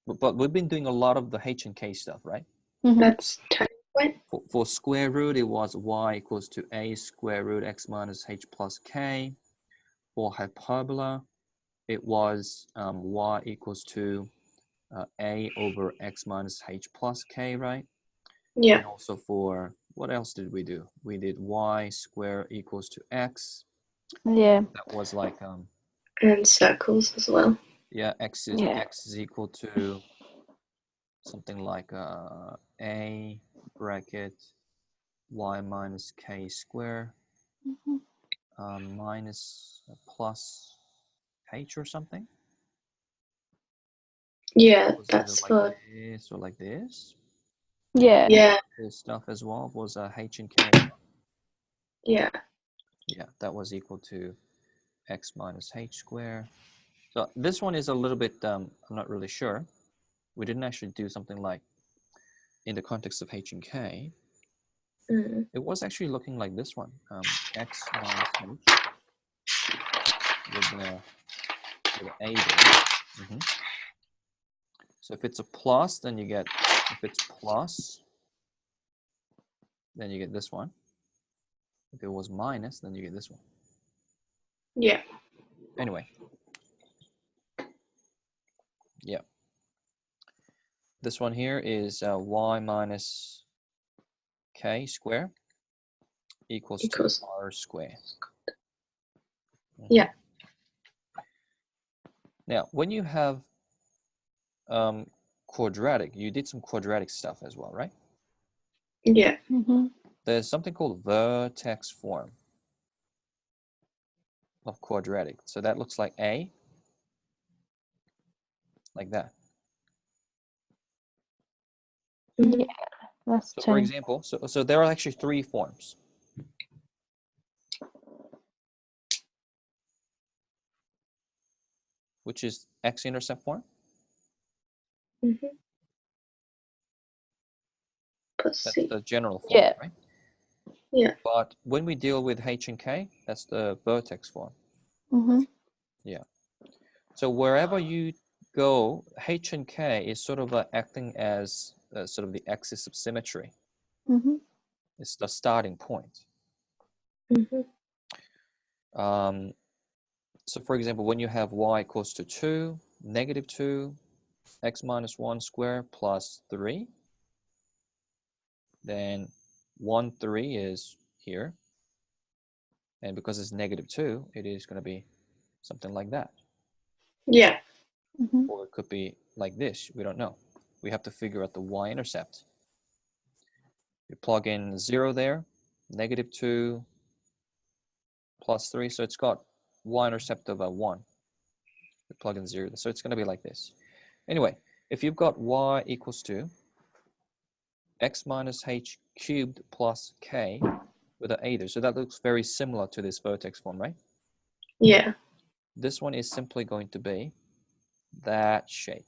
but we've been doing a lot of the h and k stuff, right? Mhm. That's turning point. For square root, it was y equals to a square root x minus h plus k. For hyperbola, it was y equals to a over x minus h plus k, right? Yeah. And also for, what else did we do? We did y square equals to x. Yeah. That was like, And circles as well. yeah, x is equal to something like a bracket y minus k square Mhm. minus plus h or something. Yeah, Was that's either for like this or like this. Yeah. yeah, This stuff as well was h and k as well. yeah. Yeah, that was equal to x minus h square. So this one is a little bit, I'm not really sure. We didn't actually do something like in the context of h and k. Mm. It was actually looking like this one, x minus h with the a there. So if it's a plus, then you get, if it's plus, then you get this one. If it was minus, then you get this one. Yeah. Anyway, yeah. This one here is y minus k square equals to r square. Yeah. Now, when you have quadratic, you did some quadratic stuff as well, right? Yeah. Mhm. There's something called vertex form of quadratic. So that looks like a, like that. Mm. Yeah. That's So for 2. example, so there are actually 3 forms. Which is x-intercept form. Mm-hmm. Plus That's C. the general form, Yeah. right? Yeah. But when we deal with h and k, that's the vertex form. Mhm. Yeah. So wherever you go, h and k is sort of acting as sort of the axis of symmetry. Mhm. It's the starting point. Mm-hmm. So for example, when you have y equals to 2, negative 2, x minus 1 square plus 3, then 1, 3 is here. And because it's negative 2, it is going to be something like that. Yeah. Mhm. Or it could be like this. We don't know. We have to figure out the y-intercept. You plug in 0 there, negative 2 plus 3. So it's got y-intercept of 1. You plug in 0. So it's going to be like this. Anyway, if you've got y equals to x minus h cubed plus k with an a there. So that looks very similar to this vertex form, right? Yeah. This one is simply going to be that shape.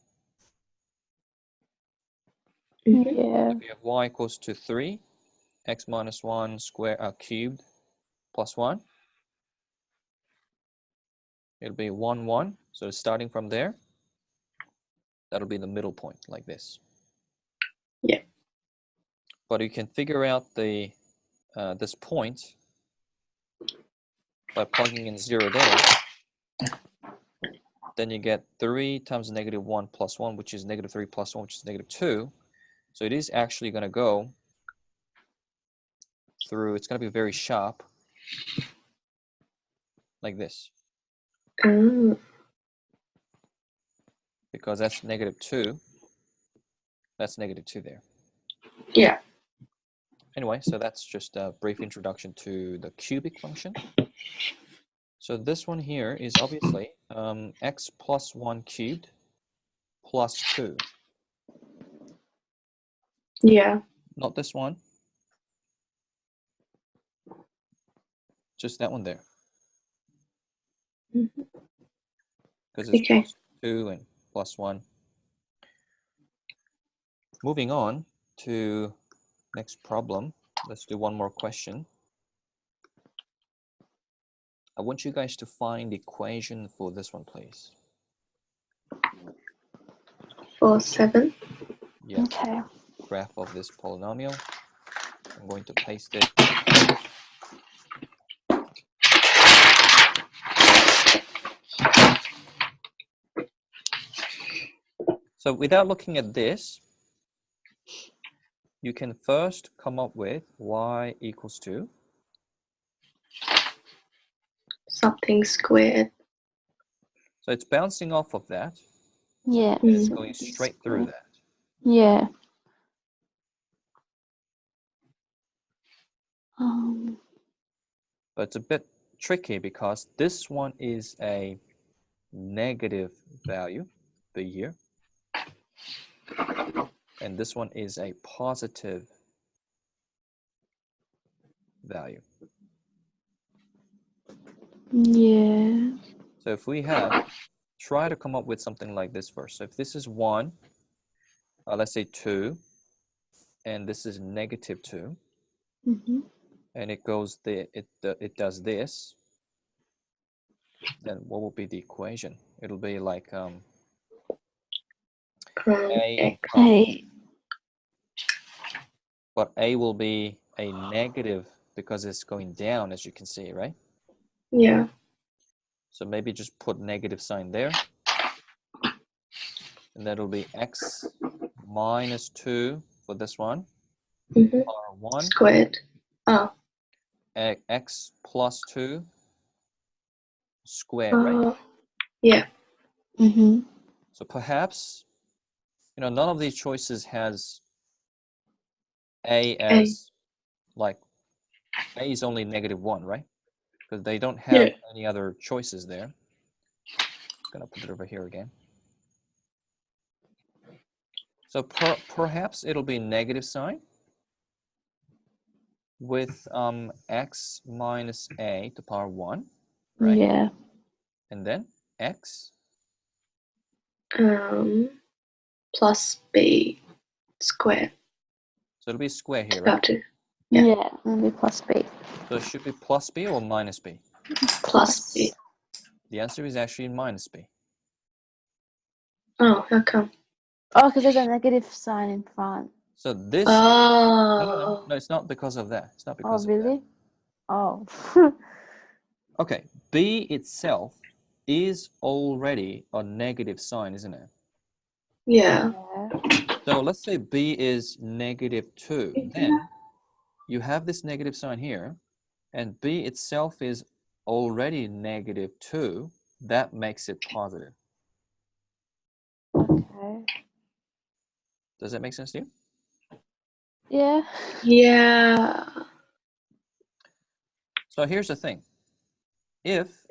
Mm-hmm. Yeah. If you have y equals to 3, x minus 1 square cubed plus 1, it'll be 1, 1. So starting from there, that'll be the middle point like this. Yeah. But you can figure out the this point by plugging in 0 there. Then you get 3 times negative 1 plus 1, which is negative 3 plus 1, which is negative 2. So it is actually going to go through, it's going to be very sharp, like this. Oh. Because that's negative 2. That's negative 2 there. Yeah. Anyway, so that's just a brief introduction to the cubic function. So this one here is obviously x plus 1 cubed plus 2. Yeah. Not this one. Just that one there. Mhm. Because it's Okay. plus 2 and plus 1. Moving on to next problem. Let's do one more question. I want you guys to find the equation for this one, please. 4, 7. Yeah, Okay. graph of this polynomial. I'm going to paste it. So without looking at this, you can first come up with y equals to Something squared. So it's bouncing off of that. Yeah. And it's Mm. going straight through that. Yeah. But it's a bit tricky because this one is a negative value, b here. And this one is a positive value. Yeah. So if we have, try to come up with something like this first. So if this is 1, let's say 2, and this is negative 2, Mm-hmm. and it goes there, it does this, then what will be the equation? It'll be like a X. Hey. but a will be a negative because it's going down, as you can see, right? Yeah. So maybe just put negative sign there. And that'll be x minus 2 for this one, Mm-hmm. power 1, Squared. Oh. x plus 2 squared, right? Yeah. Mm-hmm. So perhaps, none of these choices has a as, like, a is only negative 1, right? Because they don't have any other choices there. I'm going to put it over here again. So perhaps it'll be negative sign with x minus a to power 1, right? Yeah. And then x Plus b squared. So it'll be square here, It's right? about to. Yeah. Yeah. Maybe plus B. So it should be plus b or minus b? Plus b. The answer is actually minus b. Oh, how come? Oh, because there's a negative sign in front. So this Oh. no, it's not because of that. It's not Oh, because of really? Oh. that. Okay, b itself is already a negative sign, isn't it? Yeah. So let's say b is negative 2. Then you have this negative sign here, and b itself is already negative 2. That makes it positive. Okay. Does that make sense to you? Yeah. Yeah. So here's the thing. If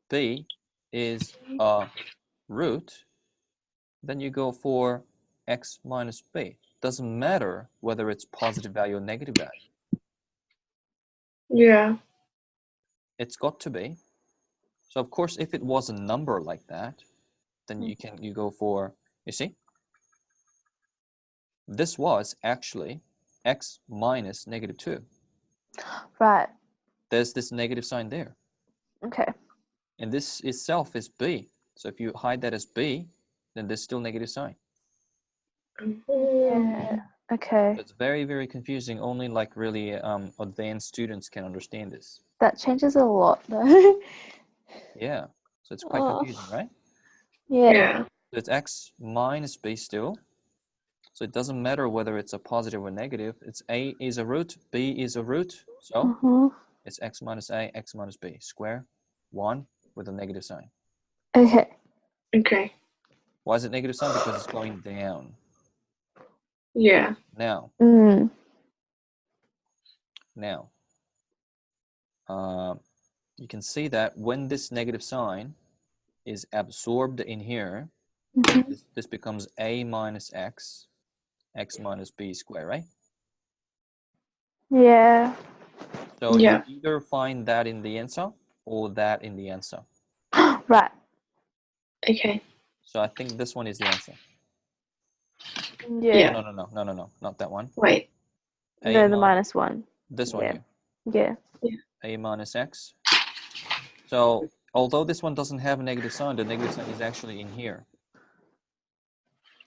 b is a root, then you go for x minus b. Doesn't matter whether it's positive value or negative value. Yeah. It's got to be. So of course, if it was a number like that, then you go for, you see, this was actually x minus negative 2. Right. There's this negative sign there. Okay. And this itself is b. So if you hide that as b, then there's still negative sign. Yeah. Okay. It's very, very confusing. Only like really advanced students can understand this. That changes a lot, though. Yeah. So it's quite Oh. confusing, right? Yeah. Yeah. So it's x minus b still. So it doesn't matter whether it's a positive or negative. It's a is a root, b is a root. So it's x minus a, x minus b. Square 1 with a negative sign. Okay. Okay. Why is it negative sign? Because it's going down. Yeah. Now, you can see that when this negative sign is absorbed in here, this becomes a minus x, x minus b squared, right? Yeah. So Yeah. you either find that in the answer or that in the answer. Right. Okay. So I think this one is the answer. Yeah. Yeah. No, not that one. Wait. No, the minus one. This one Yeah. here. Yeah. A minus x. So although this one doesn't have a negative sign, the negative sign is actually in here.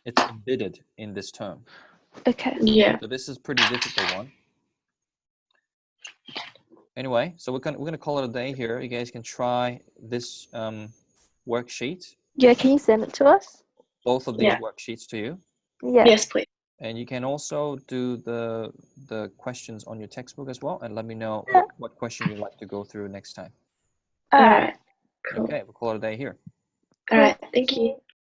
It's embedded in this term. Okay. Yeah. So this is pretty difficult one. Anyway, so we're gonna call it a day here. You guys can try this worksheet. Yeah, can you send it to us? Both of these Yeah. worksheets to you. Yeah. Yes, please. And you can also do the questions on your textbook as well, and let me know Yeah. what question you'd like to go through next time. All All right. right. Cool. Okay, we'll call it a day here. All right. Thank you.